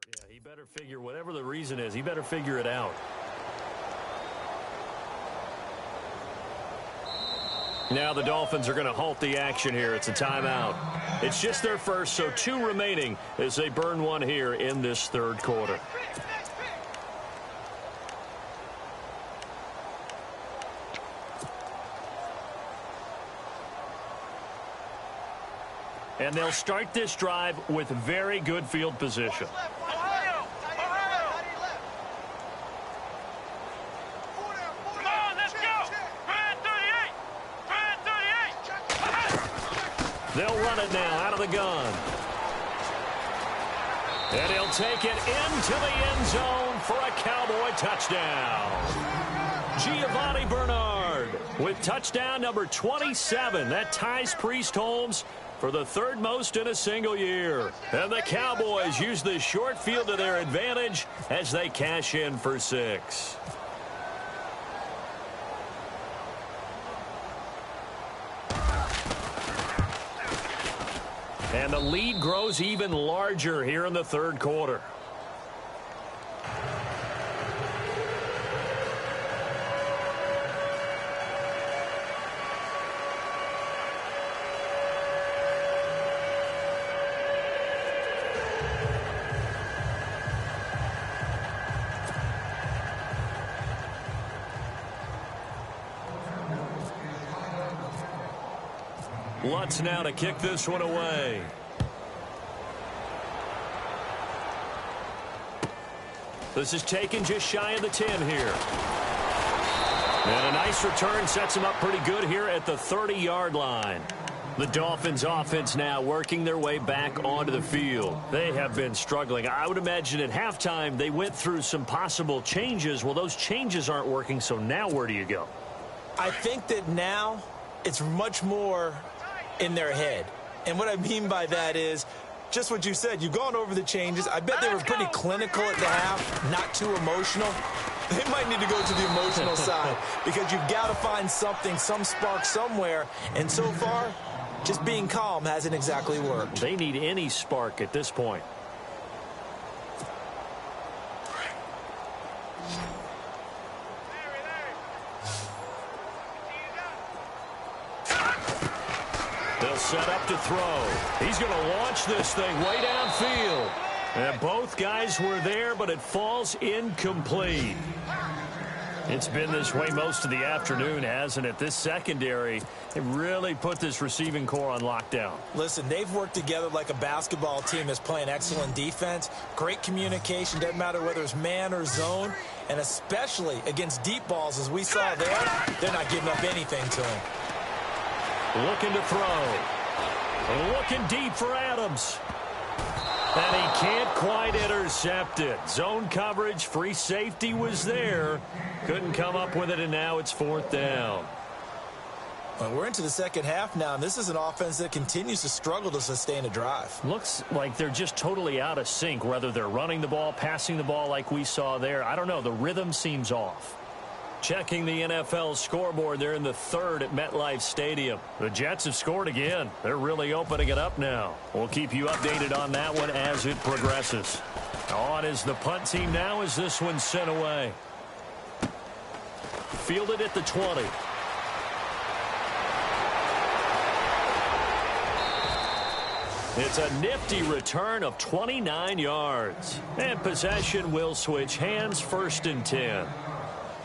Yeah, he better figure, whatever the reason is, he better figure it out. Now the Dolphins are going to halt the action here. It's a timeout. It's just their first, so 2 remaining as they burn one here in this third quarter. And they'll start this drive with very good field position. They'll run it now out of the gun. And he'll take it into the end zone for a Cowboy touchdown. Giovanni Bernard with touchdown number 27. That ties Priest Holmes for the 3rd most in a single year. And the Cowboys use this short field to their advantage as they cash in for 6. And the lead grows even larger here in the third quarter. Lutz now to kick this one away. This is taken just shy of the 10 here. And a nice return sets him up pretty good here at the 30-yard line. The Dolphins offense now working their way back onto the field. They have been struggling. I would imagine at halftime they went through some possible changes. Well, those changes aren't working, so now where do you go? I think that now it's much more in their head. And what I mean by that is just what you said. You've gone over the changes. I bet they were pretty clinical at the half, not too emotional. They might need to go to the emotional side because you've got to find something, some spark somewhere. And so far, just being calm hasn't exactly worked. They need any spark at this point. They'll set up to throw. He's going to launch this thing way downfield. And both guys were there, but it falls incomplete. It's been this way most of the afternoon, hasn't it? This secondary, it really put this receiving core on lockdown. Listen, they've worked together like a basketball team that's playing excellent defense. Great communication, doesn't matter whether it's man or zone. And especially against deep balls, as we saw there, they're not giving up anything to him. Looking to throw. Looking deep for Adams. And he can't quite intercept it. Zone coverage, free safety was there. Couldn't come up with it, and now it's 4th down. Well, we're into the second half now, and this is an offense that continues to struggle to sustain a drive. Looks like they're just totally out of sync, whether they're running the ball, passing the ball like we saw there. I don't know. The rhythm seems off. Checking the NFL scoreboard, they're in the 3rd at MetLife Stadium. The Jets have scored again. They're really opening it up now. We'll keep you updated on that one as it progresses. On is the punt team now as this one's sent away. Fielded at the 20. It's a nifty return of 29 yards. And possession will switch hands, 1st and 10.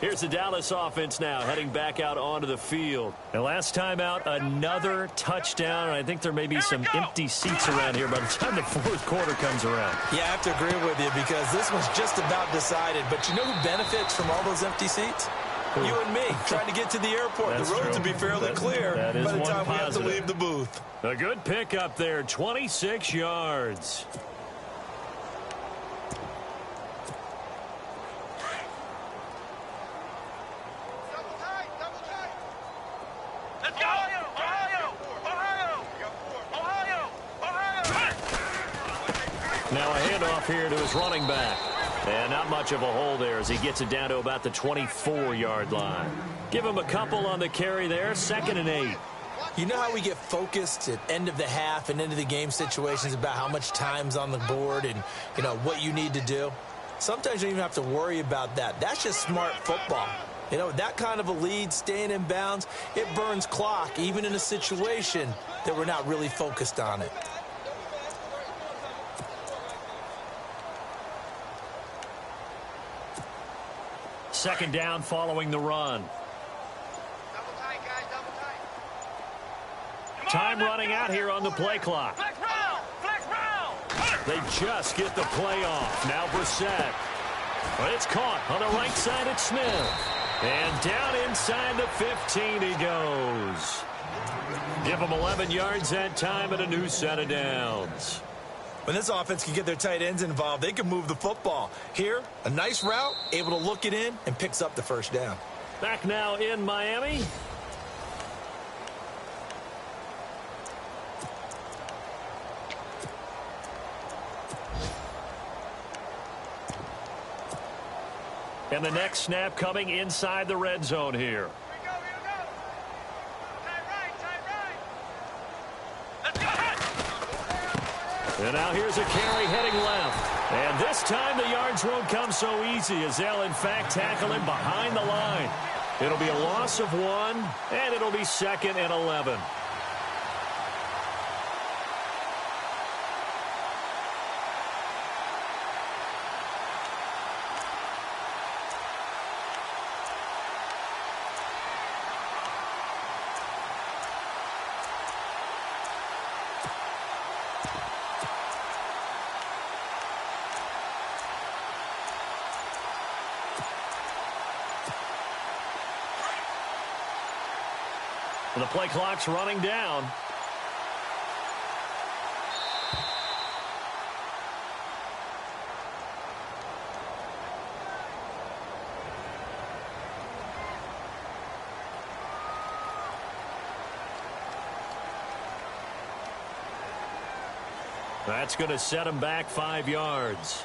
Here's the Dallas offense now heading back out onto the field. And last time out, another touchdown. And I think there may be some empty seats around here by the time the 4th quarter comes around. Yeah, I have to agree with you because this one's just about decided. But you know who benefits from all those empty seats? Ooh. You and me, trying to get to the airport. That's the roads true. will be fairly clear by the time we have to leave the booth. A good pickup there, 26 yards. Now a handoff here to his running back. And not much of a hole there as he gets it down to about the 24-yard line. Give him a couple on the carry there, 2nd and 8. You know how we get focused at end of the half and into the game situations about how much time's on the board and, you know, what you need to do? Sometimes you don't even have to worry about that. That's just smart football. You know, that kind of a lead, staying in bounds, it burns clock, even in a situation that we're not really focused on it. Second down following the run. Double tight, guys, double tight. Time running out here on the play clock. Flex round! Flex round! They just get the play off. Now Brissett. But it's caught on the right side at Smith. And down inside the 15 he goes. Give him 11 yards that time and a new set of downs. When this offense can get their tight ends involved, they can move the football. Here, a nice route, able to look it in, and picks up the first down. Back now in Miami. And the next snap coming inside the red zone here. Here we go, here we go. Tight right, tight right. Let's go. And now here's a carry heading left. And this time the yards won't come so easy as they'll in fact tackle him behind the line. It'll be a loss of 1, and it'll be 2nd and 11. The play clock's running down. That's going to set him back 5 yards.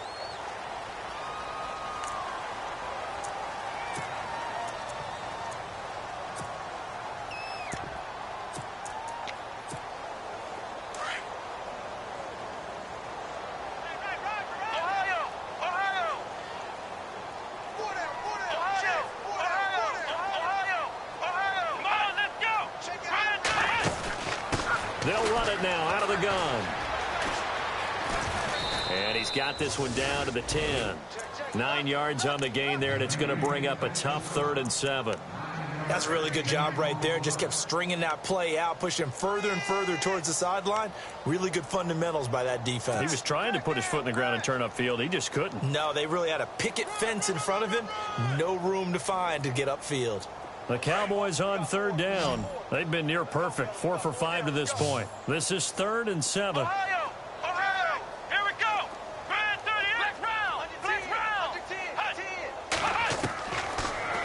They'll run it now out of the gun. And he's got this one down to the 10. 9 yards on the gain there, and it's going to bring up a tough 3rd and 7. That's a really good job right there. Just kept stringing that play out, pushing him further and further towards the sideline. Really good fundamentals by that defense. He was trying to put his foot in the ground and turn upfield. He just couldn't. No, they really had a picket fence in front of him. No room to find to get upfield. The Cowboys on 3rd down. They've been near perfect, 4 for 5 to this point. This is 3rd and 7. Ohio! Ohio! Here we go! Grand 30, flex round! Flex round!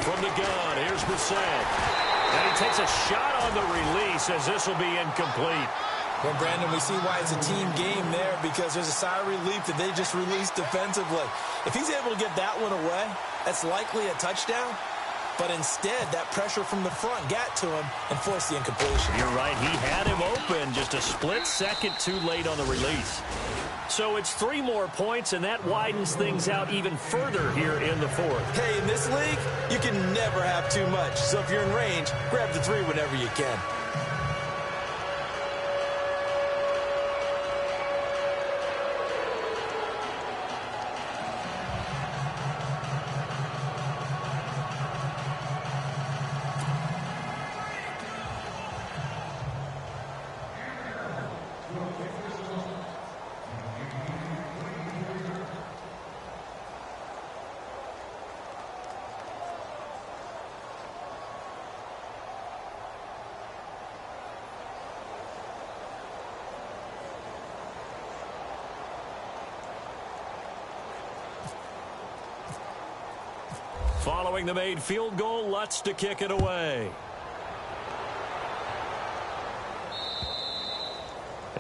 From the gun, here's Brissett. And he takes a shot on the release as this will be incomplete. Well, Brandon, we see why it's a team game there because there's a sigh of relief that they just released defensively. If he's able to get that one away, that's likely a touchdown. But instead, that pressure from the front got to him and forced the incompletion. You're right. He had him open just a split second too late on the release. So it's 3 more points, and that widens things out even further here in the 4th. Hey, in this league, you can never have too much. So if you're in range, grab the 3 whenever you can. Following the made field goal, Lutz to kick it away.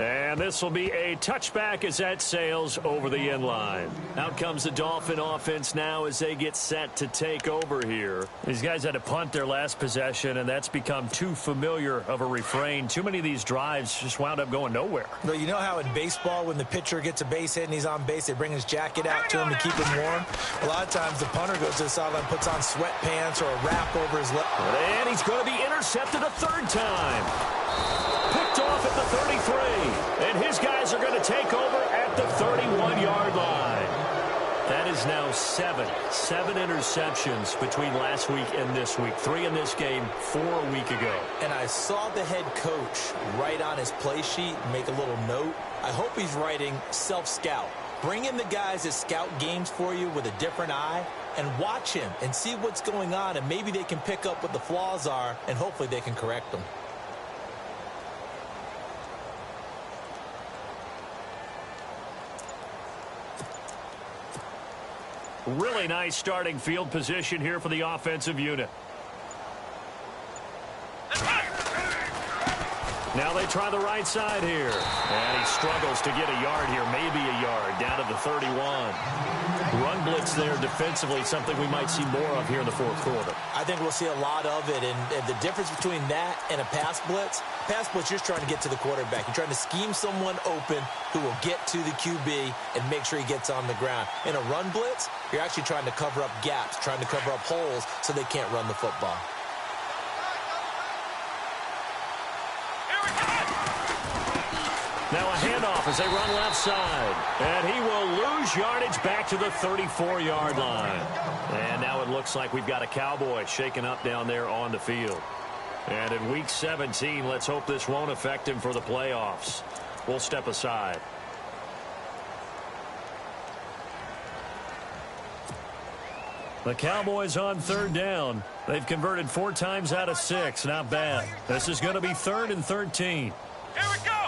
And this will be a touchback as that sails over the end line. Out comes the Dolphin offense now as they get set to take over here. These guys had to punt their last possession, and that's become too familiar of a refrain. Too many of these drives just wound up going nowhere. Well, you know how in baseball when the pitcher gets a base hit and he's on base, they bring his jacket out to him to keep him warm? A lot of times the punter goes to the sideline, puts on sweatpants or a wrap over his lip. And he's going to be intercepted a third time. Picked off at the 33, and his guys are going to take over at the 31-yard line. That is now seven interceptions between last week and this week. 3 in this game, 4 a week ago. And I saw the head coach write on his play sheet, make a little note. I hope he's writing self-scout. Bring in the guys that scout games for you with a different eye and watch him and see what's going on, and maybe they can pick up what the flaws are, and hopefully they can correct them. Really nice starting field position here for the offensive unit. Now they try the right side here. And he struggles to get a yard here, maybe a yard, down to the 31. Run blitz there defensively, something we might see more of here in the fourth quarter. I think we'll see a lot of it, and the difference between that and a pass blitz, you're just trying to get to the quarterback. You're trying to scheme someone open who will get to the QB and make sure he gets on the ground. In a run blitz, you're actually trying to cover up gaps, trying to cover up holes so they can't run the football. Now a handoff as they run left side. And he will lose yardage back to the 34-yard line. And now it looks like we've got a Cowboy shaken up down there on the field. And in Week 17, let's hope this won't affect him for the playoffs. We'll step aside. The Cowboys on third down. They've converted 4 times out of 6. Not bad. This is going to be 3rd and 13. Here we go.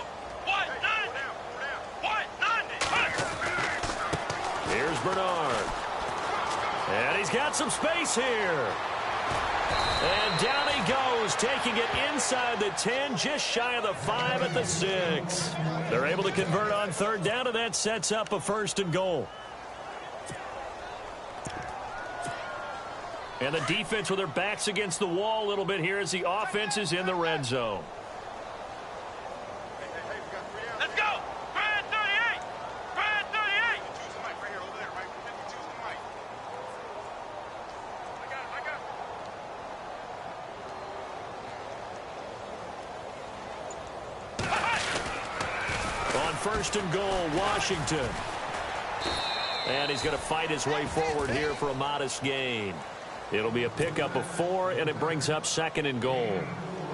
Here's Bernard. And he's got some space here. And down he goes, taking it inside the 10, just shy of the 5 at the 6. They're able to convert on third down, and that sets up a 1st and goal. And the defense with their backs against the wall a little bit here as the offense is in the red zone. Let's go. Brad 38. Brad 38. On 1st and goal, Washington. And he's going to fight his way forward here for a modest gain. It'll be a pickup of 4, and it brings up 2nd and goal.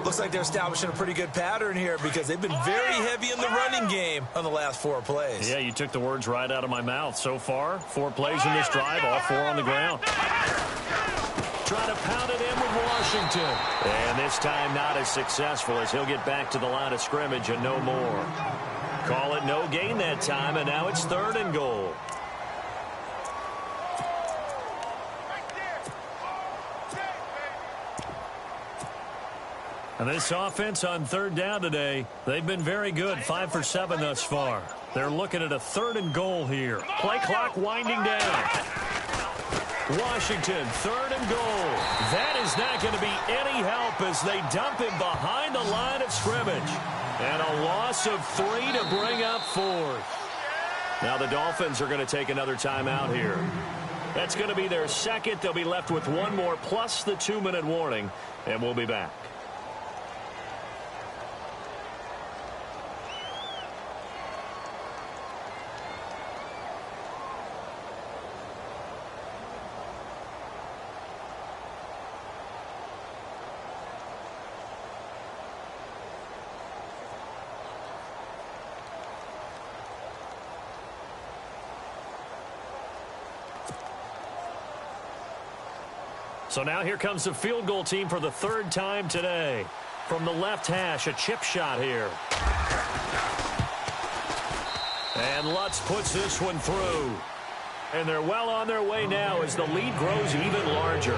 Looks like they're establishing a pretty good pattern here because they've been very heavy in the running game on the last 4 plays. Yeah, you took the words right out of my mouth. So far, 4 plays in this drive, all 4 on the ground. Trying to pound it in with Washington. And this time not as successful as he'll get back to the line of scrimmage and no more. Call it no gain that time, and now it's 3rd and goal. And this offense on third down today, they've been very good, 5 for 7 thus far. They're looking at a 3rd and goal here. Play clock winding down. Washington, 3rd and goal. That is not going to be any help as they dump him behind the line of scrimmage. And a loss of 3 to bring up 4th. Now the Dolphins are going to take another timeout here. That's going to be their 2nd. They'll be left with 1 more plus the 2-minute warning, and we'll be back. So now here comes the field goal team for the 3rd time today. From the left hash, a chip shot here. And Lutz puts this one through. And they're well on their way now as the lead grows even larger.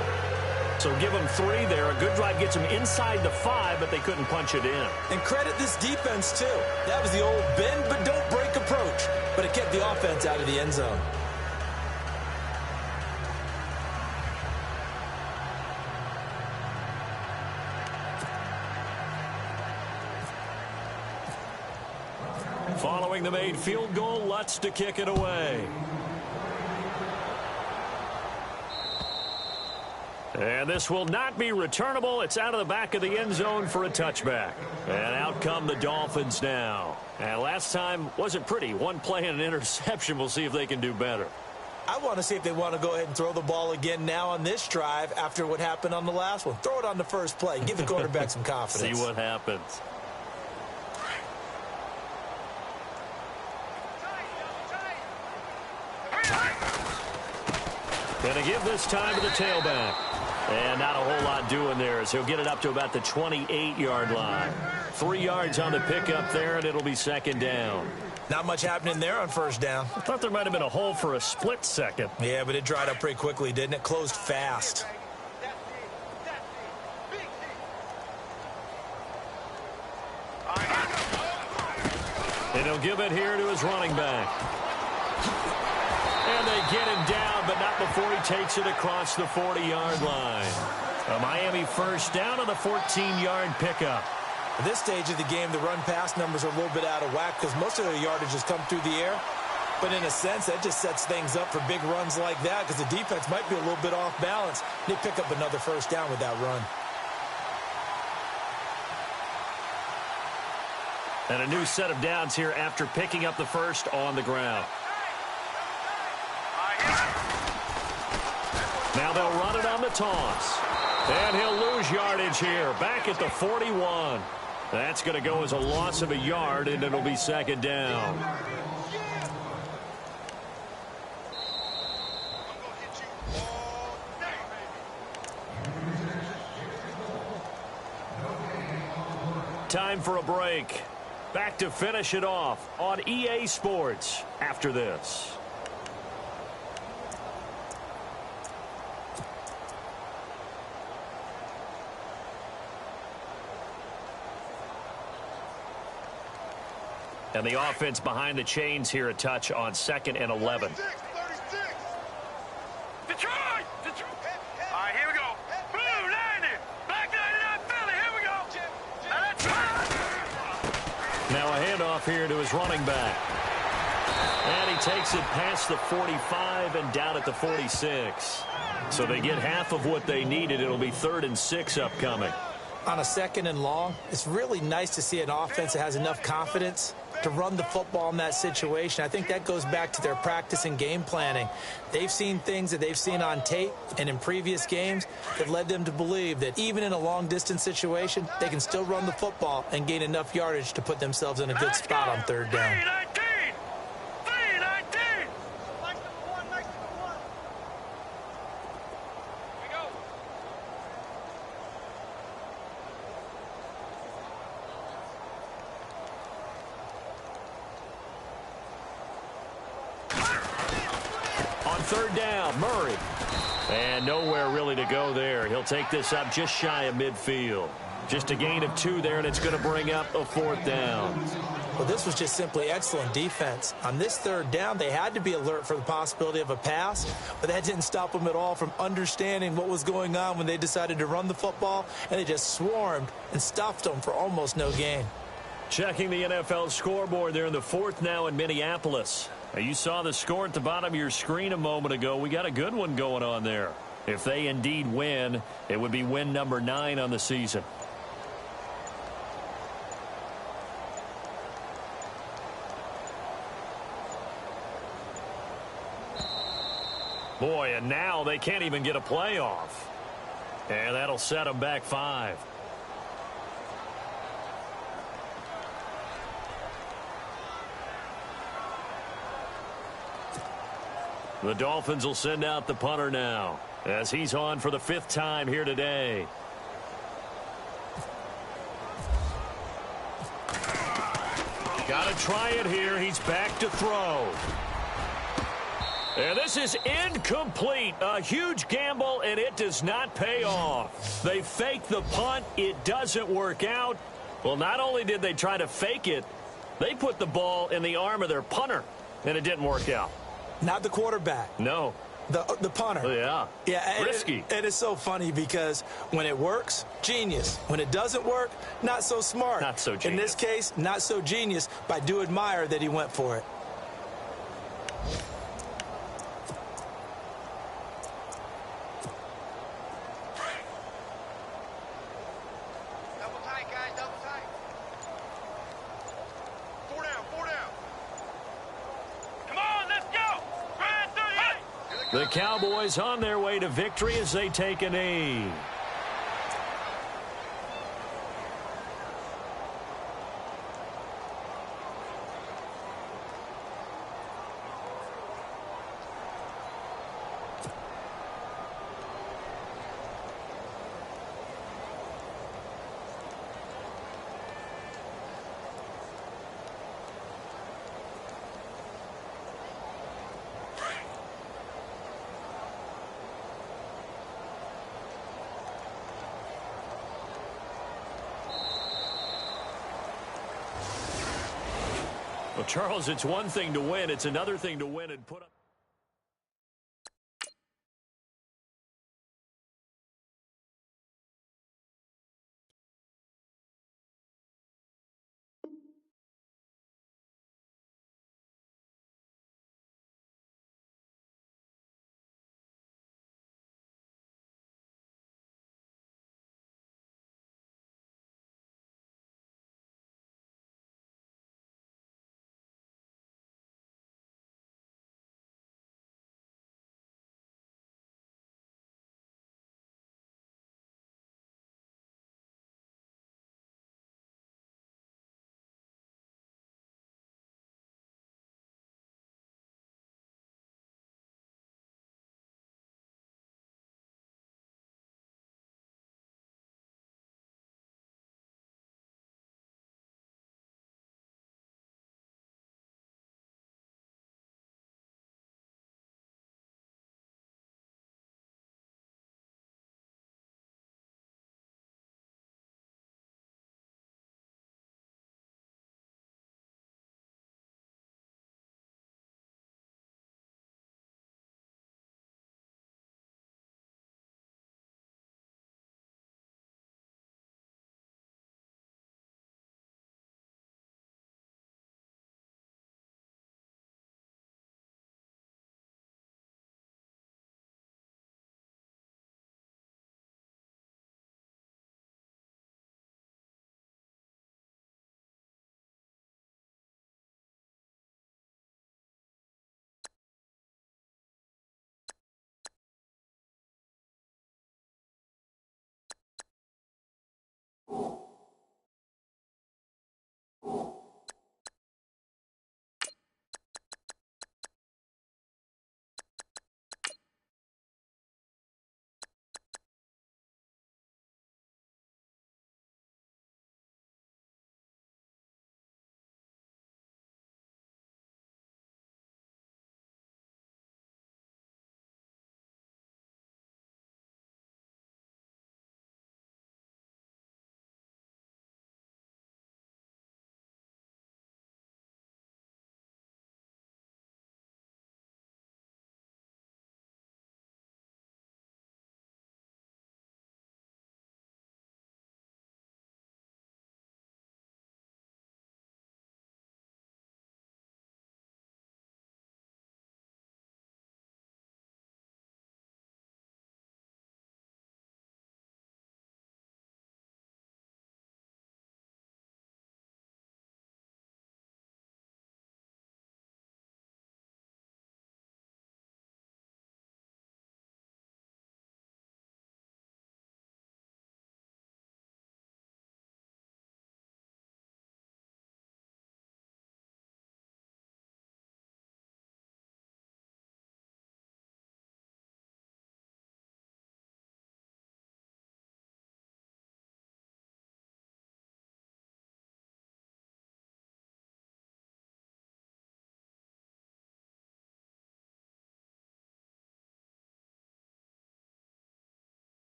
So give them 3 there. A good drive gets them inside the 5, but they couldn't punch it in. And credit this defense, too. That was the old bend but don't break approach. But it kept the offense out of the end zone. Following the made field goal, Lutz to kick it away. And this will not be returnable. It's out of the back of the end zone for a touchback. And out come the Dolphins now. And last time wasn't pretty. One play and an interception. We'll see if they can do better. I want to see if they want to go ahead and throw the ball again now on this drive after what happened on the last one. Throw it on the first play. Give the quarterback some confidence. See what happens. Going to give this time to the tailback. And not a whole lot doing there as he'll get it up to about the 28-yard line. 3 yards on the pickup there, and it'll be second down. Not much happening there on first down. I thought there might have been a hole for a split second. Yeah, but it dried up pretty quickly, didn't it? Closed fast. And he'll give it here to his running back. And they get him down, but not before he takes it across the 40-yard line. A Miami first down on the 14-yard pickup. At this stage of the game, the run-pass numbers are a little bit out of whack because most of their yardage has come through the air. But in a sense, that just sets things up for big runs like that because the defense might be a little bit off balance. They pick up another first down with that run. And a new set of downs here after picking up the first on the ground. Now they'll run it on the toss. And he'll lose yardage here, back at the 41. That's going to go as a loss of a yard, and it'll be second down. Time for a break. Back to finish it off on EA Sports after this. And the offense behind the chains here a touch on 2nd and 11. Detroit! All right, here we go. Blue 90. Black 99 Philly. Here we go. Now that's right. Now a handoff here to his running back. And he takes it past the 45 and down at the 46. So they get half of what they needed. It'll be 3rd and 6 upcoming. On a 2nd and long, it's really nice to see an offense that has enough confidence to run the football in that situation. I think that goes back to their practice and game planning. They've seen things that they've seen on tape and in previous games that led them to believe that even in a long-distance situation, they can still run the football and gain enough yardage to put themselves in a good spot on 3rd down. 319. On 3rd down, Murray. And nowhere really to go there. He'll take this up just shy of midfield. Just a gain of 2 there, and it's going to bring up a 4th down. Well, this was just simply excellent defense. On this 3rd down, they had to be alert for the possibility of a pass, but that didn't stop them at all from understanding what was going on when they decided to run the football, and they just swarmed and stuffed them for almost no gain. Checking the NFL scoreboard there in the 4th now in Minneapolis. You saw the score at the bottom of your screen a moment ago. We got a good one going on there. If they indeed win, it would be win number 9 on the season. Boy, and now they can't even get a playoff. And that'll set them back 5. The Dolphins will send out the punter now as he's on for the 5th time here today. Got to try it here. He's back to throw. And this is incomplete. A huge gamble, and it does not pay off. They fake the punt. It doesn't work out. Well, not only did they try to fake it, they put the ball in the arm of their punter, and it didn't work out. Not the quarterback. No. The punter. Yeah. Yeah. Risky. And it's so funny because when it works, genius. When it doesn't work, not so smart. Not so genius. In this case, not so genius, but I do admire that he went for it. Double tight, guys, double tight. Four down. Come on, let's go. Grand 38. The Cowboys on their way to victory as they take a knee. Well, Charles, it's one thing to win. It's another thing to win and put up.